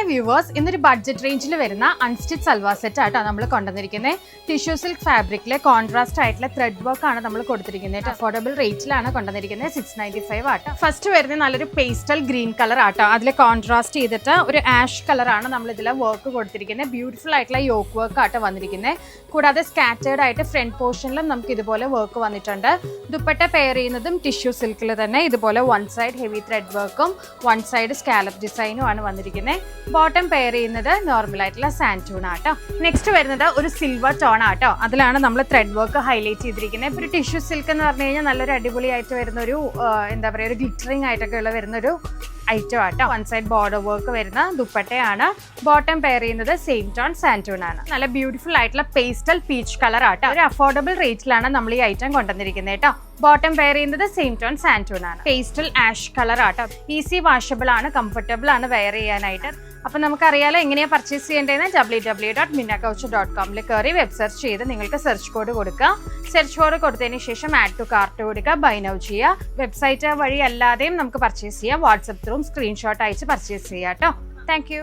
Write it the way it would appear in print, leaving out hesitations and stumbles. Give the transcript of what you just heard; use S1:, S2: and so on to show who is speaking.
S1: Hi viewers, ഇന്നൊരു budget റേഞ്ചിൽ വരുന്ന അൺസ്റ്റിച്ച് സൽവാർ സെറ്റ് ആയിട്ടാണ് നമ്മൾ കൊണ്ടുവന്നിരിക്കുന്നത്. ടിഷ്യൂ സിൽക്ക് ഫാബ്രിക്കിലെ കോൺട്രാസ്റ്റ് ആയിട്ടുള്ള ത്രെഡ് വർക്ക് ആണ് നമ്മൾ കൊടുത്തിരിക്കുന്നത്. അഫോർഡബിൾ റേറ്റിലാണ് കൊണ്ടുവന്നിരിക്കുന്നത്. 695 ആട്ടോ. ഫസ്റ്റ് വരുന്നത് നല്ലൊരു പേസ്റ്റൽ ഗ്രീൻ കളർ ആട്ടോ. അതിൽ കോൺട്രാസ്റ്റ് ചെയ്തിട്ട് ഒരു ആഷ് കളറാണ് നമ്മൾ ഇതിൽ വർക്ക് കൊടുത്തിരിക്കുന്നത്. ബ്യൂട്ടിഫുൾ ആയിട്ടുള്ള യോക്ക് വർക്ക് ആട്ടോ വന്നിരിക്കുന്നത്. കൂടാതെ സ്കാറ്റേർഡ് ആയിട്ട് ഫ്രണ്ട് പോർഷനിലും നമുക്ക് ഇതുപോലെ വർക്ക് വന്നിട്ടുണ്ട്. ദുപ്പട്ട പെയർ ചെയ്യുന്നതും ടിഷ്യൂ സിൽക്കിൽ തന്നെ ഇതുപോലെ വൺ സൈഡ് ഹെവി ത്രെഡ് വർക്കും വൺ സൈഡ് സ്കാലപ്പ് ഡിസൈനും ആണ് വന്നിരിക്കുന്നത്. ബോട്ടം പെയർ ചെയ്യുന്നത് നോർമൽ ആയിട്ടുള്ള സാൻഡ് ടൂൺ ആട്ടോ. നെക്സ്റ്റ് വരുന്നത് ഒരു സിൽവർ ടോൺ ആട്ടോ. അതിലാണ് നമ്മൾ ത്രെഡ് വർക്ക് ഹൈലൈറ്റ് ചെയ്തിരിക്കുന്നത്. ഇപ്പോൾ ഒരു ടിഷ്യൂ സിൽക്ക് എന്ന് പറഞ്ഞു കഴിഞ്ഞാൽ നല്ലൊരു അടിപൊളിയായിട്ട് വരുന്ന ഒരു എന്താ പറയുക, ഒരു ഗ്ലിറ്ററിങ് ആയിട്ടൊക്കെ ഉള്ള വരുന്നൊരു ഐറ്റം ആട്ടോ. വൺ സൈഡ് ബോർഡർ വർക്ക് വരുന്ന ദുപ്പട്ടയാണ്. ബോട്ടം പെയർ ചെയ്യുന്നത് സെയിം ടോൺ സാൻഡ് ടൂൺ ആണ്. നല്ല ബ്യൂട്ടിഫുൾ ആയിട്ടുള്ള പേസ്റ്റൽ പീച്ച് കളർ ആട്ടോ. ഒരു അഫോർഡബിൾ റേറ്റിലാണ് നമ്മൾ ഈ ഐറ്റം കൊണ്ടുവന്നിരിക്കുന്നത് കേട്ടോ. ബോട്ടം പെയർ ചെയ്യുന്നത് സെയിം ടോൺ സാൻഡ് ടൂൺ ആണ്. പേസ്റ്റൽ ആഷ് കളർ ആട്ടോ. ഈസി വാഷബിൾ ആണ്, കംഫർട്ടബിൾ ആണ് വെയർ ചെയ്യാനായിട്ട്. അപ്പൊ നമുക്കറിയാലോ എങ്ങനെയാണ് പർച്ചേസ് ചെയ്യേണ്ടതെന്ന്. www.minnakauch.com കയറി വെബ് സെർച്ച് ചെയ്ത് നിങ്ങൾക്ക് സെർച്ച് കോഡ് കൊടുക്കുക. സെർച്ച് കോഡ് കൊടുത്തതിന് ശേഷം ആഡ് ടു കാർട്ട് കൊടുക്കുക, ബൈ നൗ ചെയ്യുക. വെബ്സൈറ്റ് വഴി അല്ലാതെയും നമുക്ക് പർച്ചേസ് ചെയ്യാം. വാട്സപ്പ് ത്രൂ സ്ക്രീൻഷോട്ട് അയച്ച് പർച്ചേസ് ചെയ്യാം കേട്ടോ. Thank you.